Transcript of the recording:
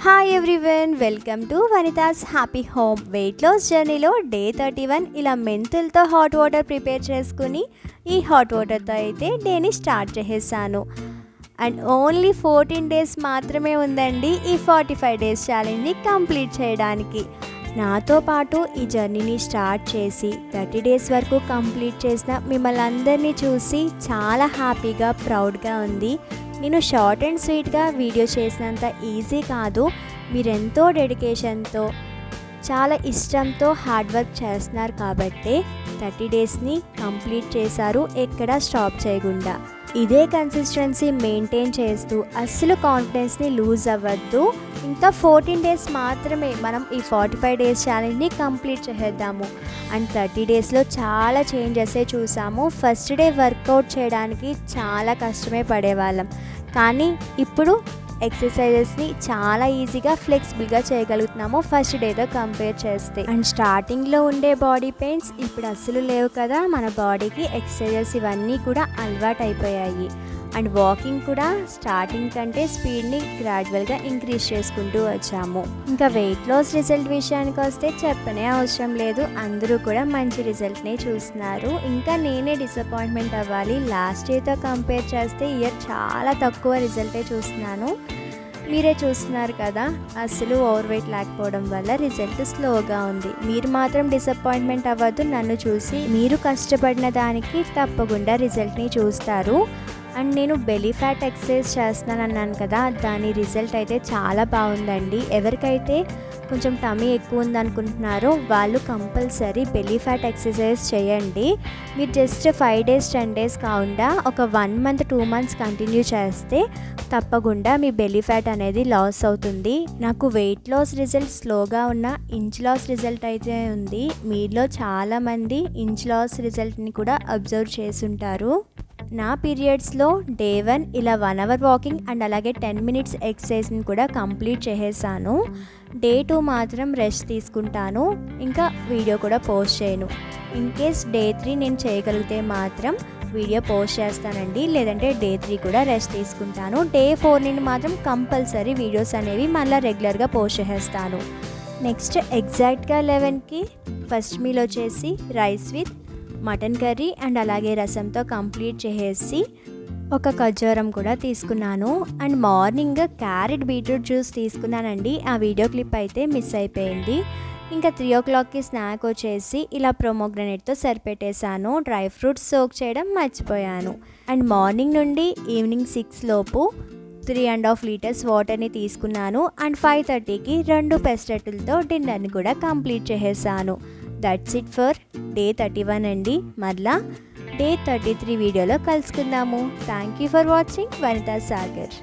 Hi everyone, welcome to Vanitha's happy home. Weight loss జర్నీలో day 31 ఇలా మెంతులతో hot water prepare చేసుకుని ఈ హాట్ వాటర్తో అయితే డేని స్టార్ట్ చేసేసాను. అండ్ ఓన్లీ 14 డేస్ మాత్రమే ఉందండి ఈ 45 డేస్ ఛాలెంజ్ని కంప్లీట్ చేయడానికి. నాతో పాటు ఈ జర్నీని స్టార్ట్ చేసి 30 డేస్ వరకు కంప్లీట్ చేసిన మిమ్మల్ని అందరినీ చూసి చాలా హ్యాపీగా, ప్రౌడ్గా ఉంది. నేను షార్ట్ అండ్ స్వీట్గా వీడియో చేసినంత ఈజీ కాదు. మీరెంతో డెడికేషన్తో, చాలా ఇష్టంతో హార్డ్ వర్క్ చేస్తున్నారు కాబట్టి 30 డేస్ని కంప్లీట్ చేశారు, ఎక్కడా స్టాప్ చేయకుండా. ఇదే కన్సిస్టెన్సీ మెయింటైన్ చేస్తూ అస్సలు కాన్ఫిడెన్స్ని లూజ్ అవ్వద్దు. ఇంకా 14 డేస్ మాత్రమే మనం ఈ 45 డేస్ ఛాలెంజ్ని కంప్లీట్ చేసేద్దాము. అండ్ 30 డేస్లో చాలా చేంజెసే చూసాము. ఫస్ట్ డే వర్కౌట్ చేయడానికి చాలా కష్టమే పడేవాళ్ళం, కానీ ఇప్పుడు ఎక్సర్సైజెస్ని చాలా ఈజీగా, ఫ్లెక్సిబుల్గా చేయగలుగుతున్నాము ఫస్ట్ డేతో కంపేర్ చేస్తే. అండ్ స్టార్టింగ్లో ఉండే బాడీ పెయిన్స్ ఇప్పుడు అస్సలు లేవు కదా. మన బాడీకి ఎక్సర్సైజెస్ ఇవన్నీ కూడా అలవాటు అయిపోయాయి. అండ్ వాకింగ్ కూడా స్టార్టింగ్ కంటే స్పీడ్ని గ్రాడ్యువల్గా ఇంక్రీజ్ చేసుకుంటూ వచ్చాము. ఇంకా వెయిట్ లాస్ రిజల్ట్ విషయానికి వస్తే చెప్పనే అవసరం లేదు, అందరూ కూడా మంచి రిజల్ట్నే చూస్తున్నారు. ఇంకా నేనే డిసప్పాయింట్మెంట్ అవ్వాలి, లాస్ట్ ఇయర్తో కంపేర్ చేస్తే ఇయర్ చాలా తక్కువ రిజల్టే చూస్తున్నాను. మీరే చూస్తున్నారు కదా, అసలు ఓవర్ వెయిట్ లేకపోవడం వల్ల రిజల్ట్ స్లోగా ఉంది. మీరు మాత్రం డిసప్పాయింట్మెంట్ అవ్వద్దు, నన్ను చూసి మీరు కష్టపడిన దానికి తప్పకుండా రిజల్ట్ని చూస్తారు. అండ్ నేను బెలీ ఫ్యాట్ ఎక్సర్సైజ్ చేస్తున్నాను అన్నాను కదా, దాని రిజల్ట్ అయితే చాలా బాగుందండి. ఎవరికైతే కొంచెం టమీ ఎక్కువ ఉందనుకుంటున్నారో వాళ్ళు కంపల్సరీ బెలీ ఫ్యాట్ ఎక్సర్సైజ్ చేయండి. మీరు జస్ట్ 5 డేస్ 10 డేస్ కాకుండా ఒక 1 మంత్ 2 మంత్స్ కంటిన్యూ చేస్తే తప్పకుండా మీ బెలీ ఫ్యాట్ అనేది లాస్ అవుతుంది. నాకు వెయిట్ లాస్ రిజల్ట్ స్లోగా ఉన్న ఇంచ్ లాస్ రిజల్ట్ అయితే ఉంది. మీలో చాలామంది ఇంచ్ లాస్ రిజల్ట్ని కూడా అబ్జర్వ్ చేసుంటారు. నా పీరియడ్స్లో డే 1 ఇలా 1 అవర్ వాకింగ్ అండ్ అలాగే 10 మినిట్స్ ఎక్సర్సైజ్ని కూడా కంప్లీట్ చేసేసాను. డే 2 మాత్రం రెస్ట్ తీసుకుంటాను, ఇంకా వీడియో కూడా పోస్ట్ చేయను. ఇన్ కేస్ డే 3 నేను చేయగలిగితే మాత్రం వీడియో పోస్ట్ చేస్తానండి, లేదంటే డే 3 కూడా రెస్ట్ తీసుకుంటాను. డే 4 నుండి మాత్రం కంపల్సరీ వీడియోస్ అనేవి మళ్ళీ రెగ్యులర్గా పోస్ట్ చేసేస్తాను. నెక్స్ట్ ఎగ్జాక్ట్గా 11కి ఫస్ట్ మీల్ వచ్చేసి rice with mutton curry and అలాగే రసంతో కంప్లీట్ చేసేసి ఒక ఖర్జూరం కూడా తీసుకున్నాను. And morning carrot beetroot juice తీసుకున్నానండి, ఆ వీడియో క్లిప్ అయితే మిస్ అయిపోయింది. ఇంకా 3 o'clockకి స్నాక్ వచ్చేసి ఇలా ప్రొమోగ్రనేట్తో సరిపెట్టేశాను. డ్రై ఫ్రూట్స్ సోక్ చేయడం మర్చిపోయాను. అండ్ మార్నింగ్ నుండి ఈవినింగ్ 6 లోపు 3.5 లీటర్స్ వాటర్ని తీసుకున్నాను. అండ్ 5:30కి 2 పెసరట్టులతో డిన్నర్ని కూడా కంప్లీట్ చేసేసాను. దట్స్ ఇట్ ఫర్ డే 31 అండి. మళ్ళా డే 33 వీడియోలో కలుసుకుందాము. Thank you for watching Vanitha Sagar.